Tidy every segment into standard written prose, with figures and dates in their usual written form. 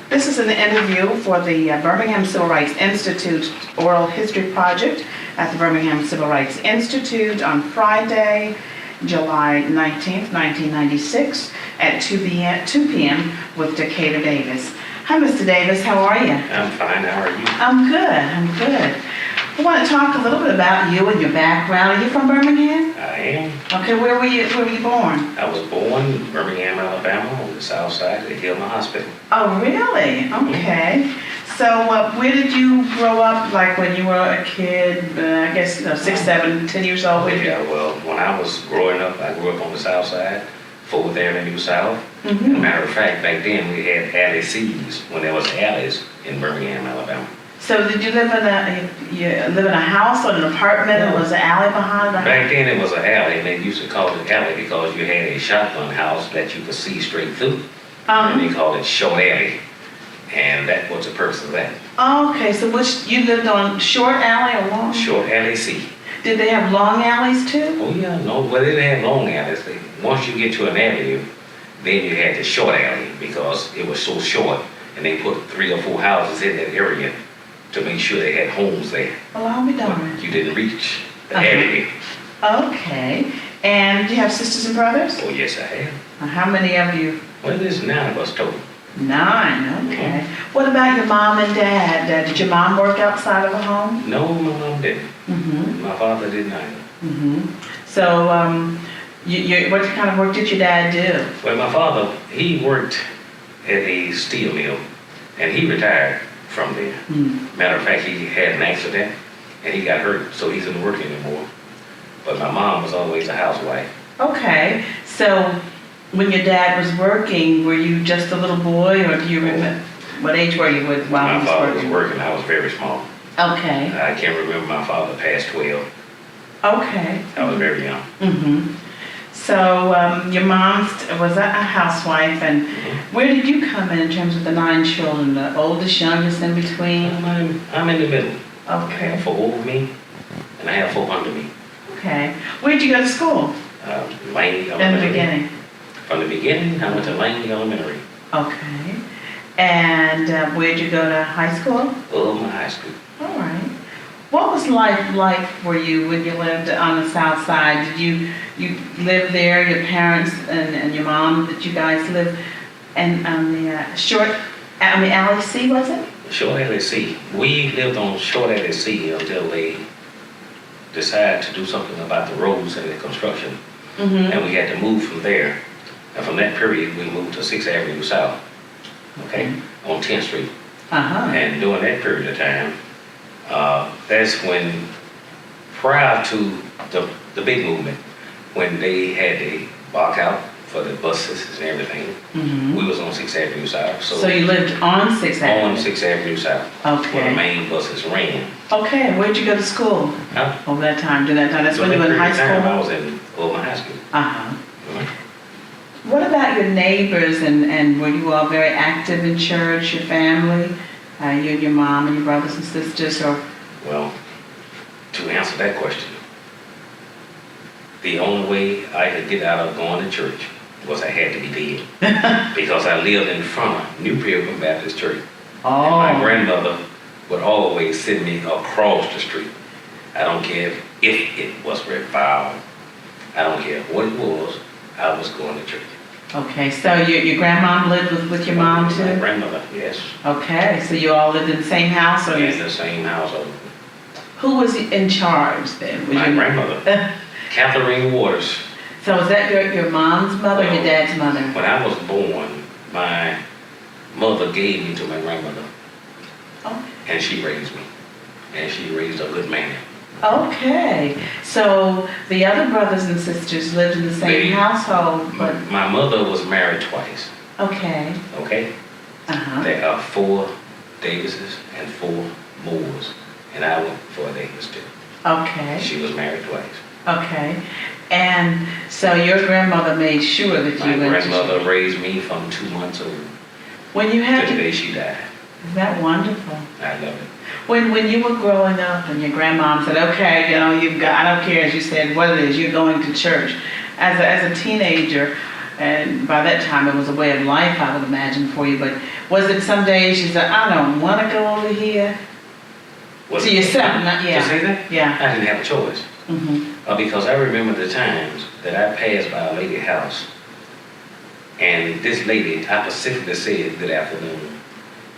This is an interview for the Birmingham Civil Rights Institute Oral History Project at the Birmingham Civil Rights Institute on Friday, July 19th, 1996 at 2 p.m. with Decatur Davis. Hi, Mr. Davis. How are you? I'm fine. How are you? I'm good. I want to talk a little bit about you and your background. Are you from Birmingham? I am. Okay, where were you born? I was born in Birmingham, Alabama, on the south side of the Hillman Hospital. Oh, really? Okay. So where did you grow up, like when you were a kid, I guess 6, 7, 10 years old? Yeah, well, when I was growing up, I grew up on the south side, 4th Avenue South. As a matter of fact, back then we had alley C's when there was alleys in Birmingham, Alabama. So did you live in a house or an apartment, or was an alley behind the house? Back then it was an alley, and they used to call it alley because you had a shotgun house that you could see straight through. And they called it Short Alley. And that was the purpose of that. Okay, so you lived on Short Alley or Long? Short Alley C. Did they have long alleys too? Oh yeah, no, well they didn't have long alleys. Once you get to an avenue, then you had the short alley because it was so short, and they put 3 or 4 houses in that area to make sure they had homes there. Well, I'll be darned. But you didn't reach the avenue. Okay, and do you have sisters and brothers? Oh yes, I have. How many of you? Well, there's 9 of us total. 9, okay. What about your mom and dad? Did your mom work outside of the home? No, my mom didn't. My father didn't either. So, what kind of work did your dad do? Well, my father, he worked at a steel mill, and he retired from there. Matter of fact, he had an accident, and he got hurt, so he doesn't work anymore. But my mom was always a housewife. Okay, so when your dad was working, were you just a little boy, or do you remember, what age were you while he was working? My father was working, I was very small. Okay. I can't remember my father past 12. Okay. I was very young. So your mom was a housewife, and where did you come in terms of the 9 children? The oldest, youngest, in between? I'm in the middle. Okay. I have 4 over me, and I have 4 under me. Okay. Where did you go to school? Langley Elementary. In the beginning? From the beginning, I went to Langley Elementary. Okay. And where did you go to high school? Birmingham High School. All right. What was life like for you when you lived on the south side? Did you live there, your parents and your mom, did you guys live and on the Alley C, was it? Short Alley C. We lived on Short Alley C until they decided to do something about the roads and the construction. And we had to move from there. And from that period, we moved to 6th Avenue South, okay, on 10th Street. And during that period of time, that's when, prior to the big movement, when they had the block out for the buses and everything, we was on 6th Avenue South. So you lived on 6th Avenue? On 6th Avenue South. Okay. Where the main buses ran. Okay, and where'd you go to school? Over that time, during that time? That's when you were in high school? I was in Birmingham High School. What about your neighbors, and were you all very active in church, your family, you and your mom and your brothers and sisters, or? Well, to answer that question, the only way I could get out of going to church was I had to be dead. Because I lived in front of New Pilgrim Baptist Church. And my grandmother would always send me across the street. I don't care if it was reviled. I don't care what it was, I was going to church. Okay, so your grandma lived with your mom too? My grandmother, yes. Okay, so you all lived in the same house? Or in the same household. Who was in charge then? My grandmother, Catherine Waters. So was that your mom's mother or your dad's mother? When I was born, my mother gave me to my grandmother. And she raised me. And she raised a good man. Okay, so the other brothers and sisters lived in the same household, but... My mother was married twice. Okay. Okay? There are 4 Davises and 4 Moores, and I went for a Davis too. Okay. She was married twice. Okay, and so your grandmother made sure that you went to... My grandmother raised me from 2 months old. When you had to the day she died. Isn't that wonderful? I love it. When you were growing up and your grandmom said, okay, you've got, I don't care, as you said, what it is, you're going to church. As a teenager, and by that time it was a way of life, I would imagine, for you, but was it some days you said, I don't want to go over here? Was To it- yourself, not, To say yeah. that? Yeah. I didn't have a choice. Because I remember the times that I passed by a lady's house, and this lady, I specifically said, good afternoon,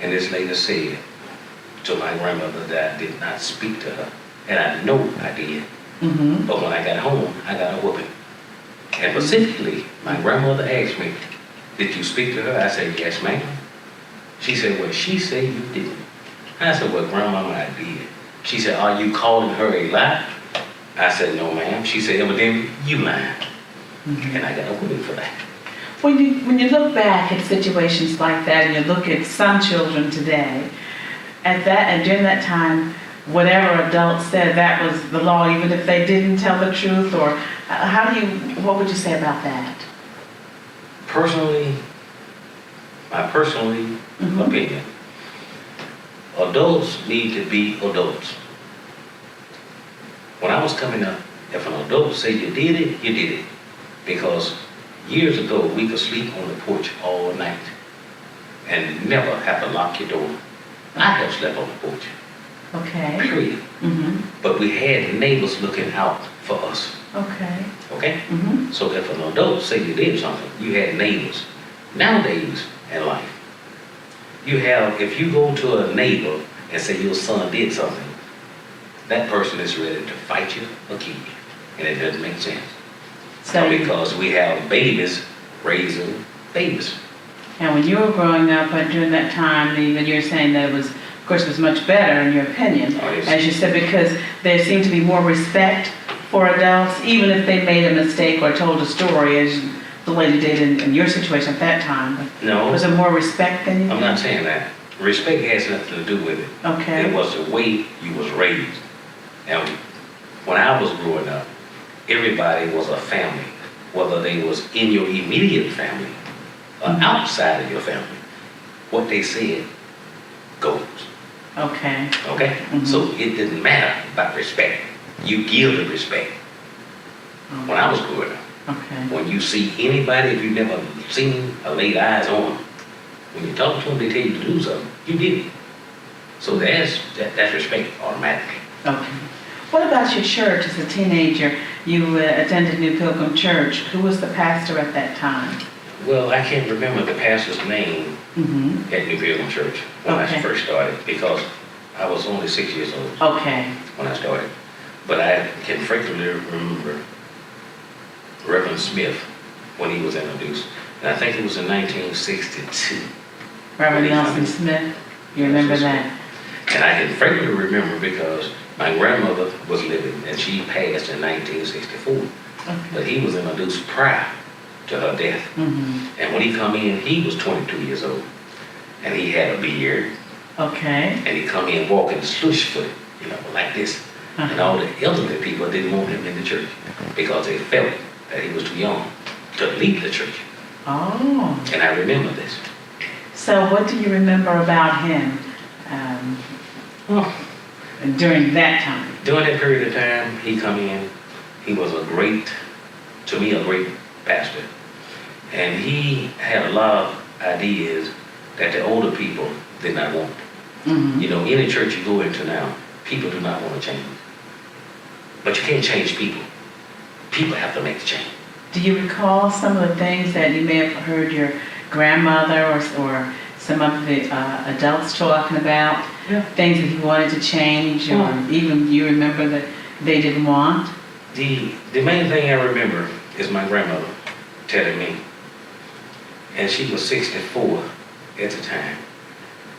and this lady said to my grandmother that I did not speak to her, and I know I did. But when I got home, I got a whooping. And specifically, my grandmother asked me, did you speak to her? I said, yes, ma'am. She said, well, she said you didn't. I said, well, Grandmama, I did. She said, are you calling her a lie? I said, no, ma'am. She said, evidently, you lying. And I got a whooping for that. When you look back at situations like that, and you look at some children today, and during that time, whatever adults said, that was the law, even if they didn't tell the truth, or what would you say about that? Personally, my personally opinion, adults need to be adults. When I was coming up, if an adult said you did it, you did it. Because years ago, we could sleep on the porch all night and never have to lock your door. I have slept on the porch, Okay. period. But we had neighbors looking out for us, Okay. okay? So if an adult said you did something, you had neighbors. Nowadays in life, if you go to a neighbor and say your son did something, that person is ready to fight you or kill you. And it doesn't make sense. Because we have babies raising babies. And when you were growing up, during that time, even you're saying that it was, of course, it was much better in your opinion, as you said, because there seemed to be more respect for adults, even if they made a mistake or told a story, as the lady did in your situation at that time. No. Was there more respect than you? I'm not saying that. Respect has nothing to do with it. Okay. It was the way you was raised. And when I was growing up, everybody was a family, whether they was in your immediate family or outside of your family. What they said goes. Okay. Okay? So it didn't matter about respect. You give the respect. When I was growing up, Okay. when you see anybody, if you've never seen or laid eyes on them, when you talk to them, they tell you to do something, you did it. So that's respect automatically. Okay. What about your church as a teenager? You attended New Pilgrim Church. Who was the pastor at that time? Well, I can't remember the pastor's name at New Pilgrim Church when I first started, because I was only 6 years old when I started. But I can frequently remember Reverend Smith when he was introduced. And I think it was in 1962. Reverend Nelson Smith? You remember that? And I can frequently remember because my grandmother was living and she passed in 1964. But he was introduced prior to her death. And when he come in, he was 22 years old. And he had a beard. And he come in walking slush footed, like this. And all the elderly people didn't want him in the church because they felt that he was too young to lead the church. And I remember this. So what do you remember about him during that time? During that period of time, he come in, he was a great pastor. And he had a lot of ideas that the older people did not want. Any church you go into now, people do not want to change. But you can't change people. People have to make the change. Do you recall some of the things that you may have heard your grandmother or some of the adults talking about? Things that he wanted to change, or even you remember that they didn't want? The main thing I remember is my grandmother telling me, and she was 64 at the time.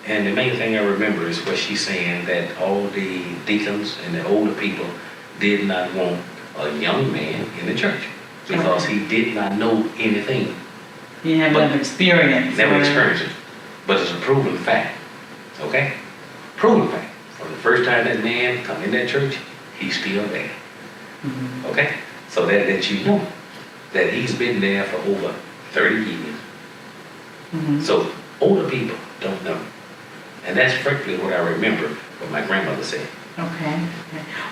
And the main thing I remember is what she's saying, that all the deacons and the older people did not want a young man in the church because he did not know anything. He had never experienced. Never experienced it. But it's a proven fact. Okay? Proven fact. From the first time that man come in that church, he's still there. Okay? So that lets you know that he's been there for over 30 years. So older people don't know. And that's frankly what I remember what my grandmother said. Okay.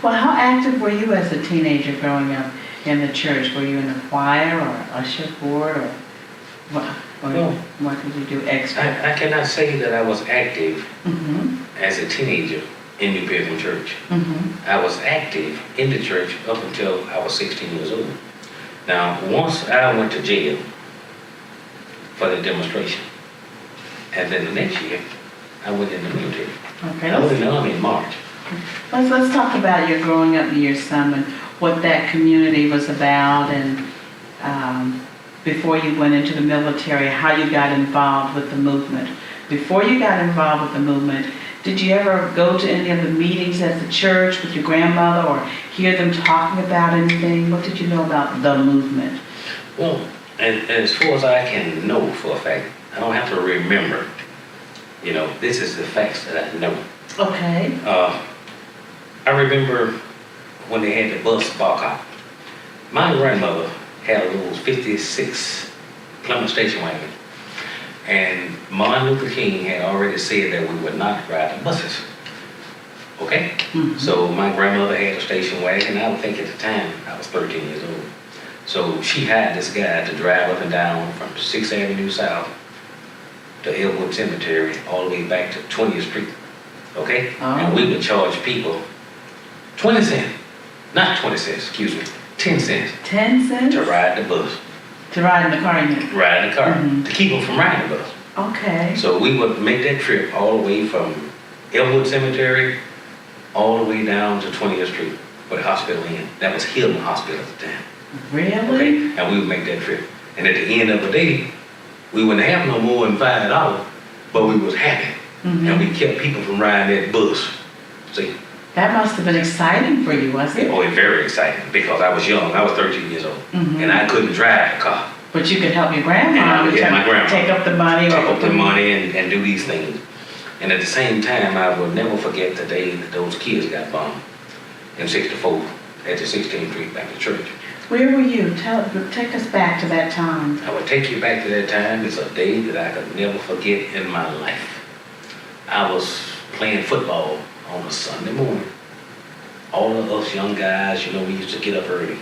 Well, how active were you as a teenager growing up in the church? Were you in the choir or usher board or What did you do extra? I cannot say that I was active Mm-hmm. as a teenager in New Birmingham Church. Mm-hmm. I was active in the church up until I was 16 years old. Now, once I went to jail for the demonstration, and then the next year, I went in the military. Okay, I went in the Army in March. let's talk about your growing up years some and what that community was about, and before you went into the military, how you got involved with the movement. Before you got involved with the movement, did you ever go to any of the meetings at the church with your grandmother or hear them talking about anything? What did you know about the movement? Well, and as far as I can know for a fact, I don't have to remember. You know, this is the facts that I know. Okay. I remember when they had the bus boycott. My grandmother had a little 56 Plymouth station wagon. And Martin Luther King had already said that we would not ride the buses. Okay? Mm-hmm. So my grandmother had a station wagon. I would think at the time I was 13 years old. So she hired this guy to drive up and down from 6th Avenue South to Elwood Cemetery all the way back to 20th Street. Okay? Oh. And we would charge people 20 cents. Not 20 cents, excuse me. 10 cents 10 cents? to ride the bus. To ride in the car, you mean? Ride in the car. Mhm. To keep them from riding the bus. Okay. So we would make that trip all the way from Elwood Cemetery all the way down to 20th Street where the hospital in. That was Hilton Hospital at the time. Really? Okay? And we would make that trip. And at the end of the day, we wouldn't have no more than $5, but we was happy. Mhm. And we kept people from riding that bus. See? That must have been exciting for you, wasn't it? Oh, it's very exciting because I was young. I was 13 years old. Mhm. And I couldn't drive the car. But you could help your And grandma. I would help my grandma. Take up the money. Take up the money and do these things. And at the same time, I will never forget the day that those kids got bombed in 64 at the 16th Street Baptist Church. Where were you? Take us back to that time. I would take you back to that time. It's a day that I could never forget in my life. I was playing football on a Sunday morning. All of us young guys, you know, we used to get up early.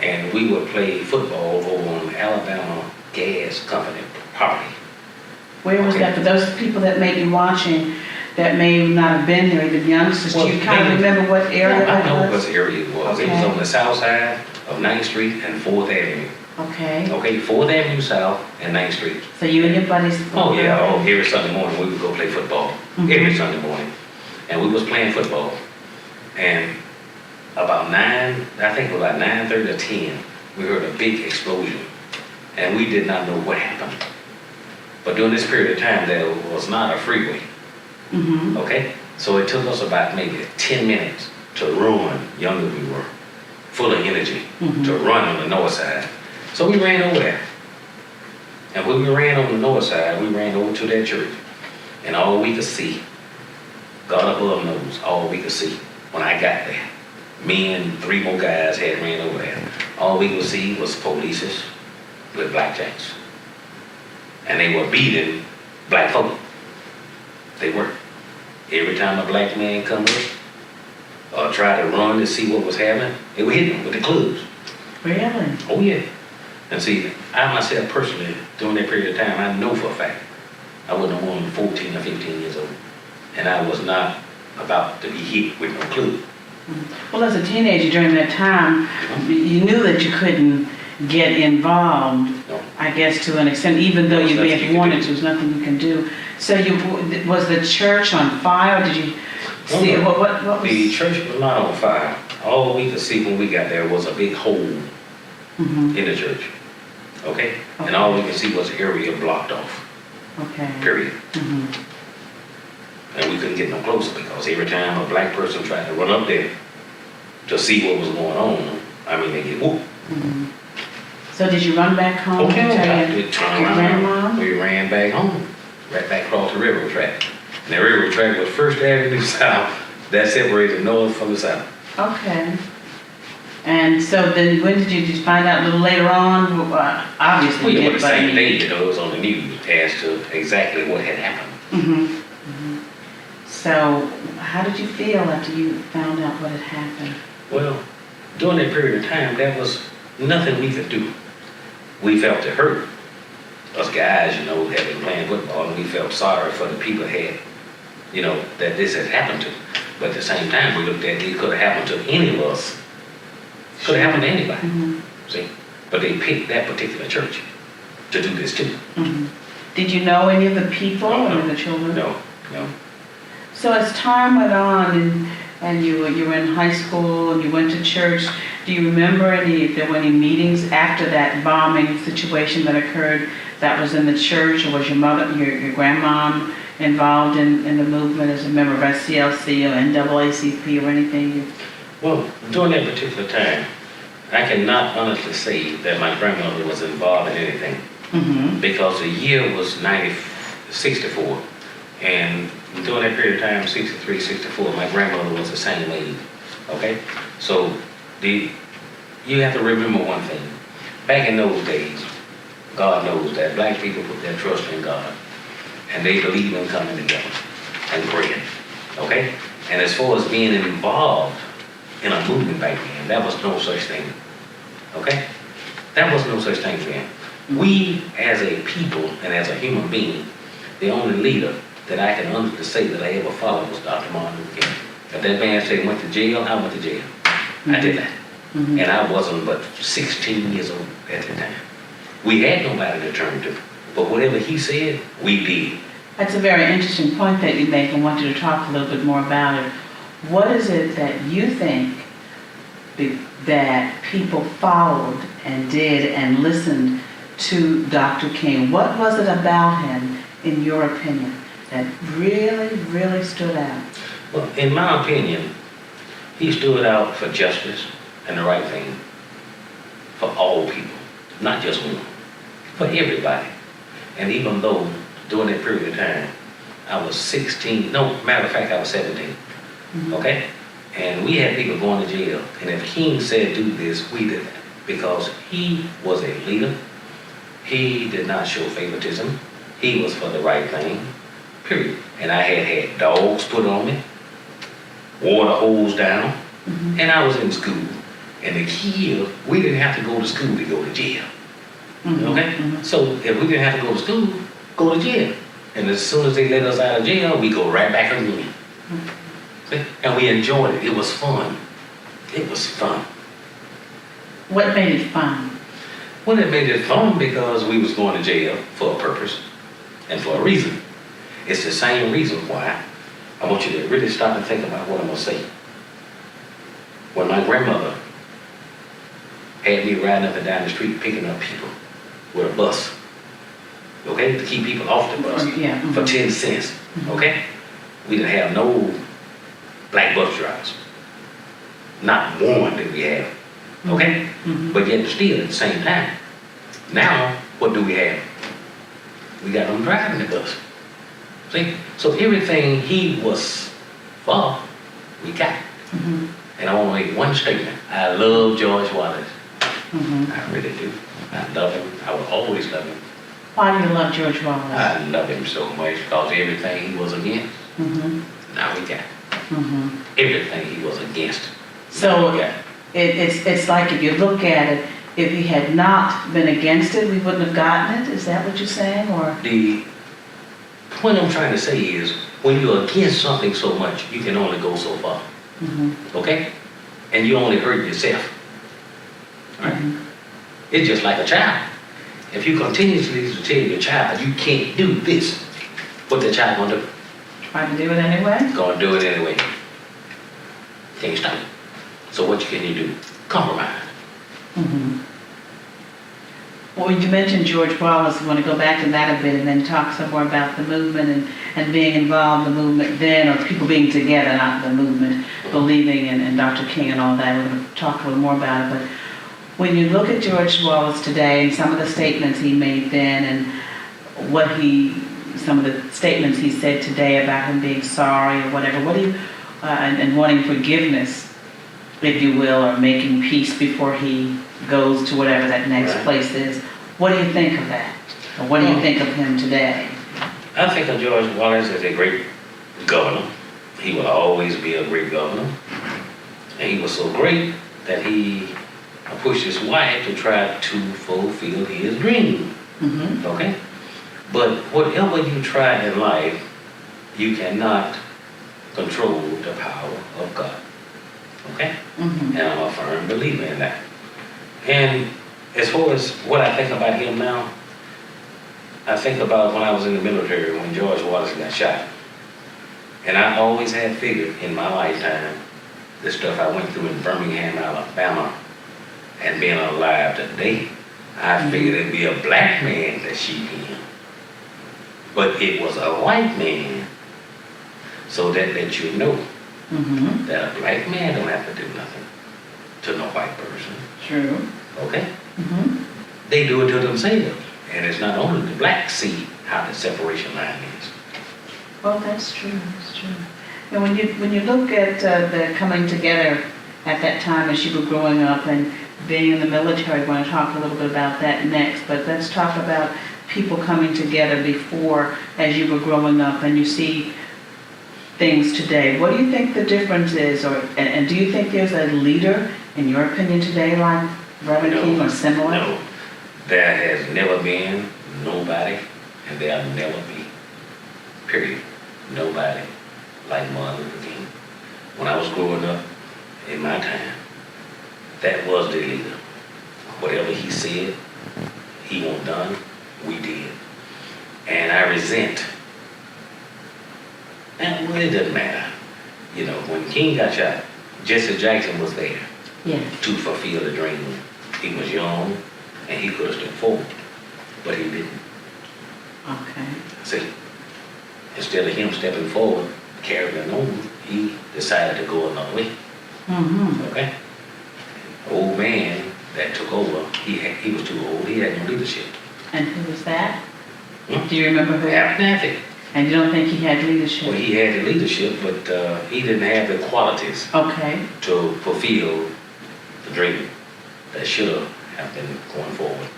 And we would play football over on Alabama Gas Company property. Where was Okay. that? For those people that may be watching, that may not have been here, the youngsters, do you kind of remember what area I that know was? what area it was. It was Okay. on the south side of 9th Street and 4th Avenue. Okay. Okay, 4th Avenue South and 9th Street. So you and your buddies. Oh yeah, every Sunday morning we would go play football. Mhm. Every Sunday morning. And we was playing football. And about 9:30 or 10, we heard a big explosion. And we did not know what happened. But during this period of time, there was not a freeway. Mm-hmm. Okay? So it took us about maybe 10 minutes to run, younger we were, full of energy, Mhm. to run on the north side. So we ran over there. And when we ran on the north side, we ran over to that church. And all we could see, God above knows, all we could see when I got there, me and 3 more guys had ran over there. All we could see was polices with blackjacks. And they were beating black folk. They were. Every time a black man come up or try to run to see what was happening, they were hitting them with the clubs. Really? Oh yeah. And see, I myself personally, during that period of time, I know for a fact, I wasn't more than 14 or 15 years old. And I was not about to be hit with no clue. Well, as a teenager during that time, you knew that you couldn't get involved, No. I guess, to an extent, even though you may There's nothing have you wanted can to, do. there's nothing you can do. So was the church on fire? Did you see, No. what was? The church was not on fire. All we could see when we got there was a big hole Mhm. in the church. Okay? And all we could see was the area blocked off, Okay. period. Mhm. And we couldn't get no closer because every time a black person tried to run up there to see what was going on, I mean, they get whooped. Mhm. So did you run back home? to Okay, tell I your did turn grandma? around. We ran back home, right back across the railroad track. And the railroad track was First Avenue South, that separated the north from the south. Okay. And so then when did you find out a little later on? Obviously Well, you yeah, did, but the but I same mean- day, you know, it was on the news as to exactly what had happened. Mhm. Mhm. So how did you feel after you found out what had happened? Well, during that period of time, there was nothing we could do. We felt the hurt, us guys, you know, had been playing football, and we felt sorry for the people had, you know, that this had happened to. But at the same time, we looked at it could have happened to any of us. Could have happened to anybody. See? But they picked that particular church to do this too. Did you know any of the people, any of the children? No. So as time went on and you were in high school and you went to church, do you remember if there were any meetings after that bombing situation that occurred that was in the church, or was your mother, your grandmom involved in the movement as a member of SCLC or NAACP or anything? Well, during that particular time, I cannot honestly say that my grandmother was involved in anything. Because the year was 64, and during that period of time, 63, 64, my grandmother was the same age. Okay? So you have to remember one thing. Back in those days, God knows that black people put their trust in God, and they believe in coming together and praying. Okay? And as far as being involved in a movement back then, that was no such thing. Okay? That was no such thing then. We, as a people and as a human being, the only leader that I can honestly say that I ever followed was Dr. Martin Luther King. If that man said went to jail, I went to jail. I did that. And I wasn't but 16 years old at the time. We had nobody to turn to. But whatever he said, we did. That's a very interesting point that you make, and want you to talk a little bit more about it. What is it that you think that people followed and did and listened to Dr. King? What was it about him, in your opinion, that really, really stood out? Well, in my opinion, he stood out for justice and the right thing for all people, not just women, for everybody. And even though during that period of time, I was 16, no, matter of fact, I was 17, okay? And we had people going to jail. And if King said do this, we did that. Because he was a leader. He did not show favoritism. He was for the right thing, period. And I had dogs put on me, water hose down, and I was in school. And the key is, we didn't have to go to school to go to jail. Okay? So if we didn't have to go to school, go to jail. And as soon as they let us out of jail, we go right back again. And we enjoyed it. It was fun. It was fun. What made it fun? Well, it made it fun because we was going to jail for a purpose and for a reason. It's the same reason why I want you to really stop and think about what I'm going to say. When my grandmother had me riding up and down the street picking up people with a bus, okay, to keep people off the bus for 10 cents, okay? We didn't have no black bus drivers. Not one did we have, okay? But yet still at the same time. Now, what do we have? We got them driving the bus. See? So everything he was for, we got. And I want to make one statement. I love George Wallace. I really do. I love him. I will always love him. Why do you love George Wallace? I love him so much because everything he was against, now we got. Everything he was against. So it's like, if you look at it, if he had not been against it, we wouldn't have gotten it? Is that what you're saying? Or the point I'm trying to say is, when you're against something so much, you can only go so far. Okay? And you only hurt yourself. Right? It's just like a child. If you continuously tell your child you can't do this, what the child gonna do? Try to do it anyway? Gonna do it anyway. Can't stop it. So what can you do? Compromise. Well, you mentioned George Wallace. I want to go back to that a bit and then talk some more about the movement and being involved in the movement then, or people being together, not the movement, believing in Dr. King and all that. We're going to talk a little more about it. But when you look at George Wallace today and some of the statements he made then and some of the statements he said today about him being sorry or whatever, and wanting forgiveness, if you will, or making peace before he goes to whatever that next place is. What do you think of that? Or what do you think of him today? I think of George Wallace as a great governor. He will always be a great governor. And he was so great that he pushed his wife to try to fulfill his dream. Mm-hmm. Okay? But whatever you try in life, you cannot control the power of God. Okay? Mm-hmm. And I'm a firm believer in that. And as far as what I think about him now, I think about when I was in the military, when George Wallace got shot. And I always had figured in my lifetime the stuff I went through in Birmingham, Alabama, and being alive today, I figured it'd be a black man that shoot him. But it was a white man. So that lets you know Mm-hmm. that a black man don't have to do nothing to no white person. True. Okay? Mm-hmm. They do it to themselves. And it's not only the blacks see how the separation line is. Well, that's true. That's true. And when you look at the coming together at that time as you were growing up and being in the military, we're going to talk a little bit about that next. But let's talk about people coming together before as you were growing up and you see things today. What do you think the difference is, and do you think there's a leader, in your opinion, today like Reverend King or similar? No. There has never been nobody, and there'll never be, period, nobody like Martin Luther King. When I was growing up in my time, that was the leader. Whatever he said, he want done, we did. And I resent. And well, it doesn't matter. You know, when King got shot, Jesse Jackson was there Yes. to fulfill the dream. He was young, and he could have stepped forward, but he didn't. Okay. See, instead of him stepping forward, carrying on, he decided to go another way. Mm-hmm. Okay? The old man that took over, he was too old. He had no leadership. And who was that? Hmm? Do you remember who? Abernathy. And you don't think he had leadership? Well, he had the leadership, but he didn't have the qualities Okay. to fulfill the dream that should have been going forward.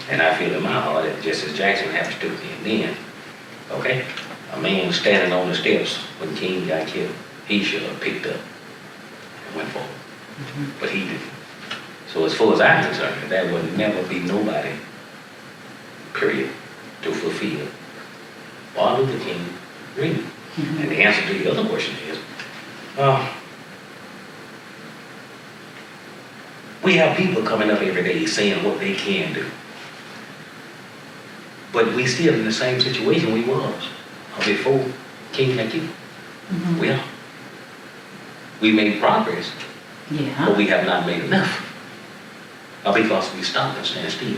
And I feel in my heart that just as Jackson had stood in then, okay, a man standing on the steps when King got killed, he should have picked up and went forward. Mm-hmm. But he didn't. So as far as I'm concerned, there would never be nobody, period, to fulfill Martin Luther King dream. Mm-hmm. And the answer to the other question is, we have people coming up every day saying what they can do. But we still in the same situation we was before King got killed. Mm-hmm. We are. We made progress, Yeah. but we have not made enough. Because we stopped and stand still.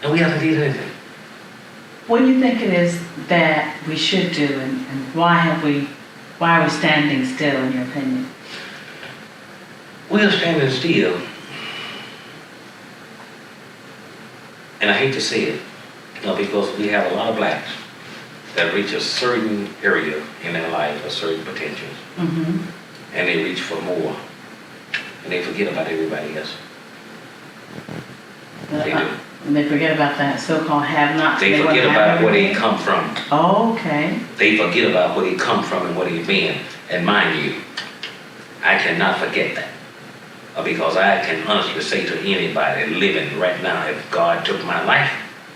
And we haven't did anything. What do you think it is that we should do, and why are we standing still, in your opinion? We are standing still, and I hate to say it, because we have a lot of blacks that reach a certain area in their life, a certain potential, Mm-hmm. and they reach for more, and they forget about everybody else. They do. And they forget about that so-called have-nots. They and forget won't have about where they everything? come from. Oh, okay. They forget about where they come from and where they've been. And mind you, I cannot forget that. Because I can honestly say to anybody living right now, if God took my life,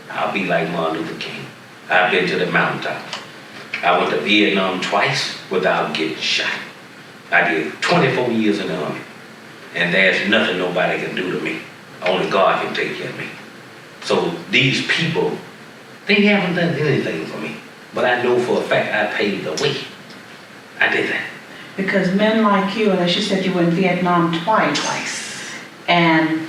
I'll be like Martin Luther King. I've been to the mountaintop. I went to Vietnam twice without getting shot. I did 24 years in the Army. And there's nothing nobody can do to me. Only God can take care of me. So these people, they haven't done anything for me. But I know for a fact I paved the way. I did that. Because men like you, and as you said, you were in Vietnam twice. And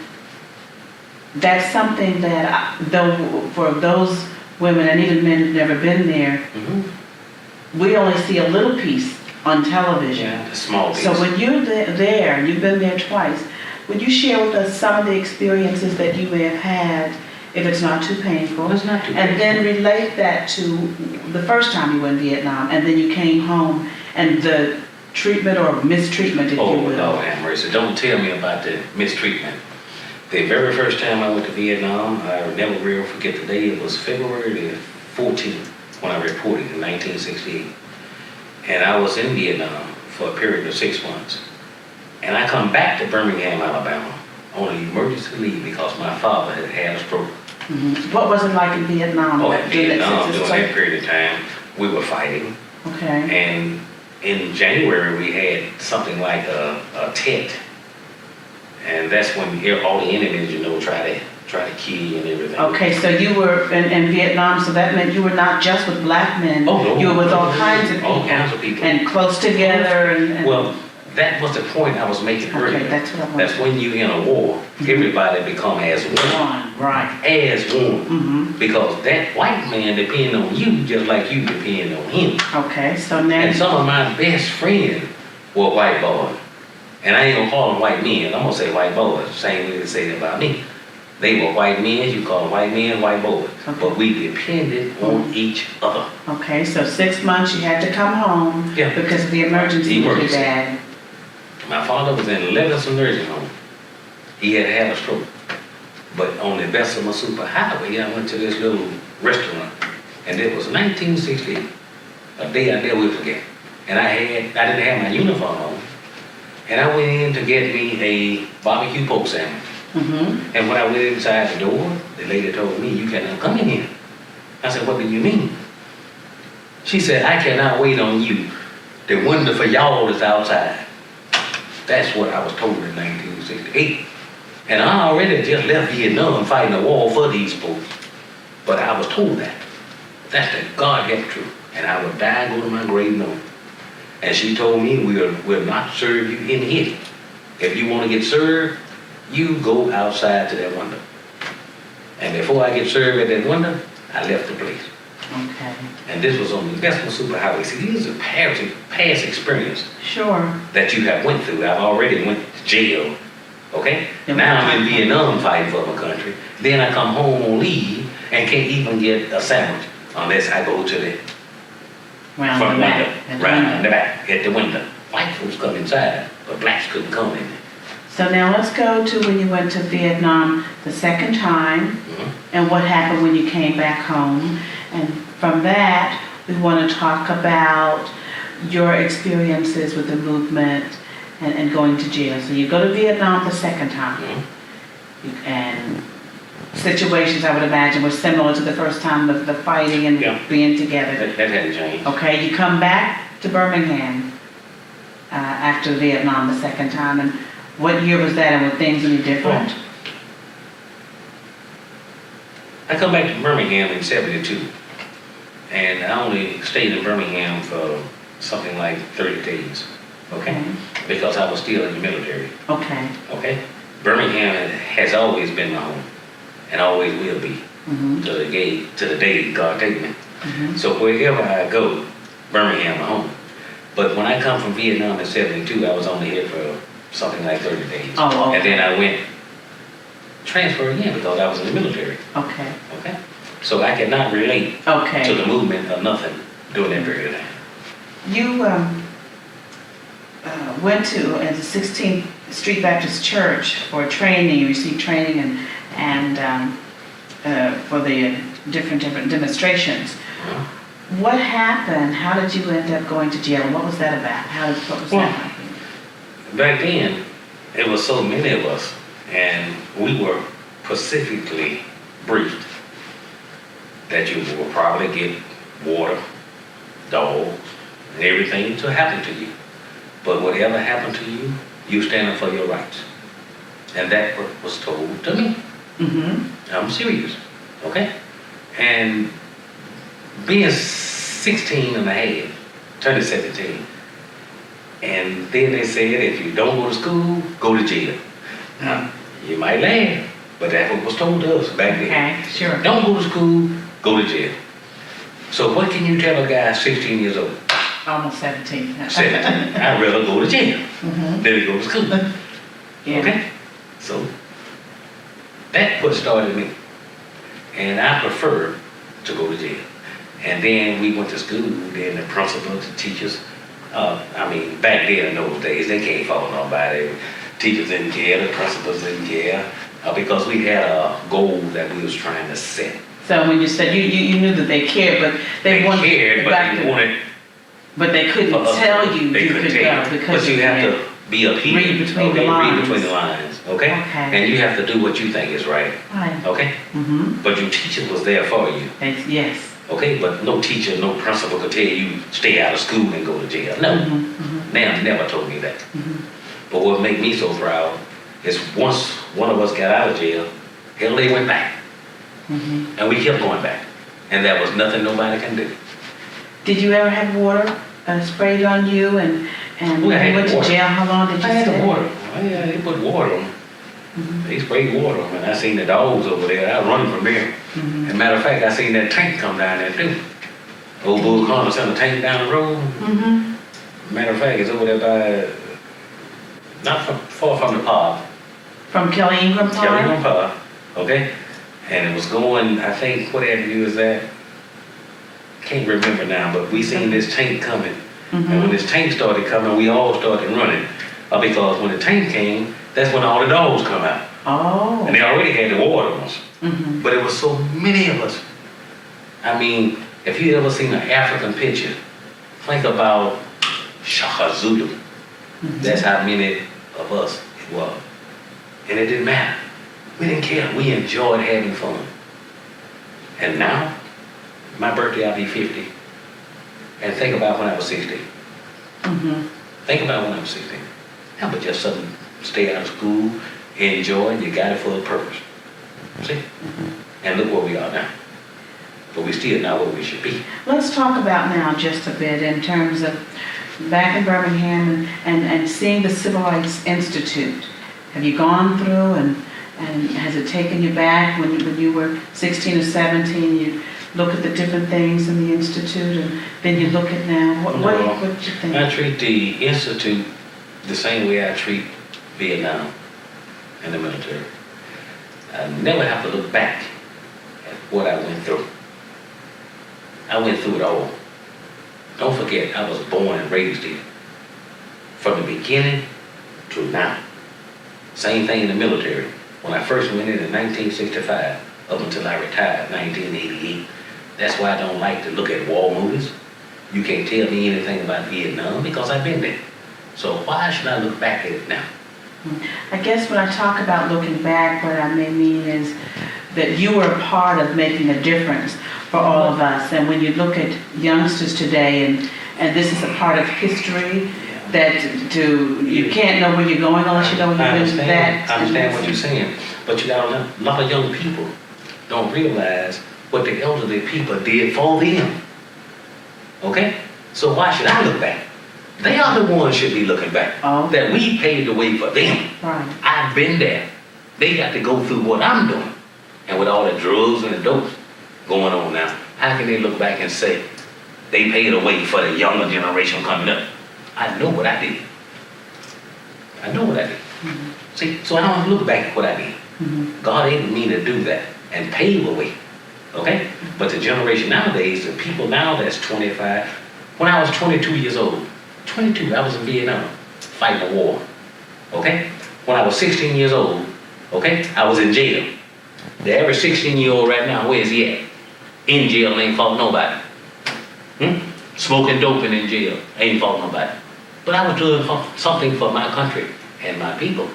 that's something that, though, for those women and even men who've never been there, Mm-hmm. we only see a little piece on television. Yeah, a small piece. So when you're there, and you've been there twice, would you share with us some of the experiences that you may have had, if it's not too painful? It's not too And then relate that to the first time you were in Vietnam, and then you came home, and the treatment or mistreatment, if Oh, you will. Lord have mercy. Don't tell me about the mistreatment. The very first time I went to Vietnam, I will never will forget the day. It was February the 14th when I reported in 1968. And I was in Vietnam for a period of 6 months. And I come back to Birmingham, Alabama on an emergency leave because my father had had a stroke What was it like in Vietnam? Oh, in Vietnam, It's during like- that period of time, we were fighting. Okay, And in January, we had something like a tet. And that's when all the enemies, try to kill you and everything. okay, so you were in Vietnam, so that meant you were not just with black men. Oh, no. You were with all kinds of people. All kinds of people. And close together and. Well, that was the point I was making earlier. Okay, that's what I wanted. That's when you're in a war, everybody become as one. Right. As one. Mm-hmm. Because that white man depend on you just like you depend on him. Okay, so now. And some of my best friends were white boys. And I ain't gonna call them white men, I'm gonna say white boys, same way they say it about me. They were white men, you call them white men, white boys. Okay. But we depended on each other. Okay, so 6 months you had to come home. Yeah. Because of the emergency with your Emergency. dad. My father was in Livingston nursing home. He had had a stroke. But on the Bessemer Superhighway, I went to this little restaurant, and it was 1968, a day I never will forget. And I didn't have my uniform on, and I went in to get me a barbecue pork sandwich. Mm-hmm. And when I went inside the door, the lady told me, "You cannot come in here." I said, "What do you mean?" She said, "I cannot wait on you. The window for y'all is outside." That's what I was told in 1968. And I already just left Vietnam fighting a war for these folks. But I was told that. That's the God-given truth. And I would die and go to my grave knowing. And she told me, we'll not serve you in here. If you want to get served, you go outside to that window. And before I get served at that window, I left the place. Okay. And this was on the Bessemer Superhighway. See, these are past experience Sure. that you have went through. I've already went to jail, okay? Yeah, Now I'm in we- Vietnam fighting for my country. Then I come home on leave and can't even get a sandwich unless I go to the Round front the back. window, at the round window. the back, at the window. White folks come inside, but blacks couldn't come in. So now let's go to when you went to Vietnam the second time and what happened when you came back home. And from that, we want to talk about your experiences with the movement and going to jail. So you go to Vietnam the second time. And situations, I would imagine, were similar to the first time, the fighting and Yeah. being together. That hadn't changed. Okay, you come back to Birmingham after Vietnam the second time, and what year was that, and were things any different? I come back to Birmingham in '72, and I only stayed in Birmingham for something like 30 days, okay? Because I was still in the military, Okay. okay? Birmingham has always been my home, and always will be, Mm-hmm. to the day God take me. Mm-hmm. So wherever I go, Birmingham my home. But when I come from Vietnam in '72, I was only here for something like 30 days. Oh, okay. And then I went transfer again because I was in the military, Okay. okay? So I cannot relate to Okay. the movement or nothing during that period of time. You went to the 16th Street Baptist Church for training. You received training and for the different demonstrations. What happened? How did you end up going to jail? And what was that about? What was that like? Back then, it was so many of us, and we were specifically briefed that you will probably get water, dogs, and everything to happen to you. But whatever happened to you, you stand up for your rights. And that was told to me. Mm-hmm. I'm serious, okay? And being 16 and a half, turning 17, and then they said, if you don't go to school, go to jail. Now, you might laugh, but that's what was told to us back then. Okay, sure. Don't go to school, go to jail. So what can you tell a guy 16 years old? Almost 17. 17. I'd rather go to jail Mm-hmm. than go to school. Yeah. Okay? So that's what started me. And I prefer to go to jail. And then we went to school, then the principal, the teachers, back then in those days, they can't fault nobody. Teachers didn't care, the principals didn't care, because we had a goal that we was trying to set. So when you said, you knew that they cared, but they cared, but they wanted but they couldn't for us. tell you They you couldn't could tell go you. because But you have to be a people. Read between the Okay, lines. read between the lines, okay? Okay. And you have to do what you think is right, Right. okay? Mm-hmm. But your teacher was there for you, Yes. okay? But no teacher, no principal could tell you stay out of school and go to jail. No, Mm-hmm. they never told me that. Mm-hmm. But what made me so proud is once one of us got out of jail, hell, they went back. Mm-hmm. And we kept going back. And there was nothing nobody can do. Did you ever have water sprayed on you and Oh, when I you had went to water. jail? How long did you I had stay? the water. Yeah, they put water on. Mhm. They sprayed water on. And I seen the dogs over there. I run from there. Mhm. As a matter of fact, I seen that tank come down there too. Old Bull Connor sent a tank down the road. Mhm. Matter of fact, it's over there by, not far from the park. From Kelly Ingram Park? Kelly Ingram Park, okay? And it was going, I think, what avenue is that? Can't remember now, but we seen this tank coming. And when Mhm. this tank started coming, we all started running. Because when the tank came, that's when all the dogs come out. Oh. And they already had the water on us. Mhm. But it was so many of us. I mean, if you ever seen an African picture, think about Shaka Zulu. Mhm. That's how many of us it was. And it didn't matter. We didn't care. We enjoyed having fun. And now, my birthday, I'll be 50. And think about when I was 16. Mhm. Think about when I was 16. That was just something, stay out of school, enjoy, and you got it for a purpose. See? And look where we are now. But we still not where we should be. Let's talk about now just a bit in terms of back in Birmingham and seeing the Civil Rights Institute. Have you gone through and has it taken you back when you were 16 or 17? You look at the different things in the Institute and then you look at now. What do you think? I treat the Institute the same way I treat Vietnam and the military. I never have to look back at what I went through. I went through it all. Don't forget, I was born and raised here. From the beginning to now. Same thing in the military. When I first went in 1965, up until I retired in 1988. That's why I don't like to look at war movies. You can't tell me anything about Vietnam because I've been there. So why should I look back at it now? I guess when I talk about looking back, what I may mean is that you were a part of making a difference for all of us. And when you look at youngsters today, and this is a part of history, that you can't know where you're going unless you know where I you've been. I understand what you're saying, but you got a lot of young people don't realize what the elderly people did for them. Okay? So why should I look back? They are the ones should be looking back. Oh. That we paved the way for them. Right. I've been there. They got to go through what I'm doing. And with all the drugs and the dope going on now, how can they look back and say they paved the way for the younger generation coming up? I know what I did. I know what I did. Mm-hmm. See, so I don't look back at what I did. Mm-hmm. God aided me to do that and pave the way. Okay? But the generation nowadays, the people now that's 25, when I was 22 years old, 22, I was in Vietnam, fighting a war. Okay? When I was 16 years old, okay, I was in jail. The average 16-year-old right now, where is he at? In jail, ain't fought nobody. Smoking dope and in jail, ain't fought nobody. But I was doing something for my country and my people.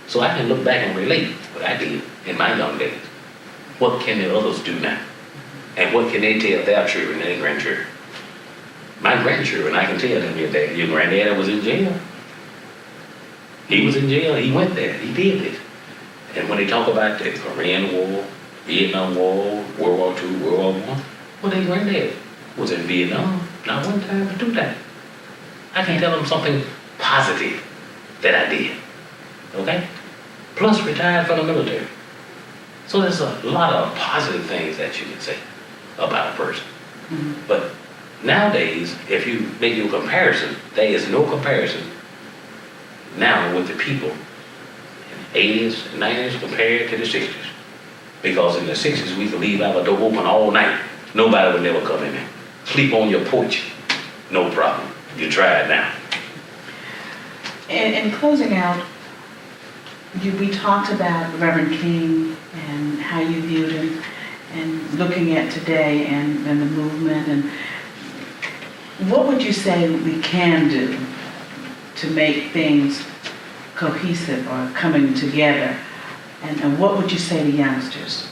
So I can look back and relate what I did in my young days. What can the others do now? And what can they tell their children and their grandchildren? My grandchildren, I can tell them, your granddaddy was in jail. He was in jail, he went there, he did it. And when they talk about the Korean War, Vietnam War, World War II, World War I, well, their granddad was in Vietnam, not one time to do that. I can tell them something positive that I did, okay? Plus retired from the military. So there's a lot of positive things that you can say about a person. Mm-hmm. But nowadays, if you make your comparison, there is no comparison now with the people in the 80s and 90s compared to the 60s. Because in the 60s, we could leave our door open all night. Nobody would never come in there. Sleep on your porch, no problem. You try it now. In closing out, we talked about Reverend King and how you viewed him and looking at today and the movement. And what would you say we can do to make things cohesive or coming together? And what would you say to youngsters?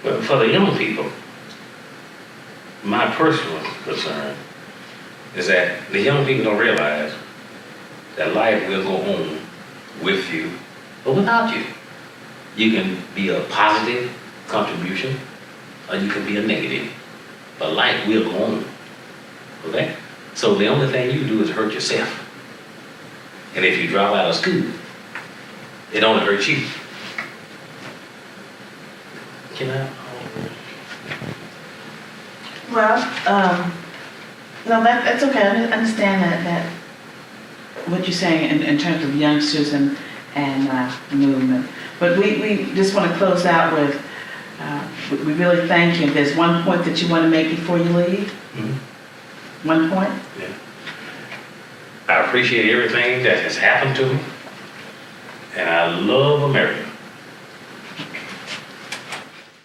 Well, for the young people, my personal concern is that the young people don't realize that life will go on with you or without you. You can be a positive contribution or you can be a negative, but life will go on, okay? So the only thing you can do is hurt yourself. And if you drop out of school, it only hurts you. Can I? Well, no, that's okay. I understand that what you're saying in terms of youngsters and movement. But we just want to close out with, we really thank you. If there's one point that you want to make before you leave? Mm-hmm. One point? Yeah. I appreciate everything that has happened to me, and I love America.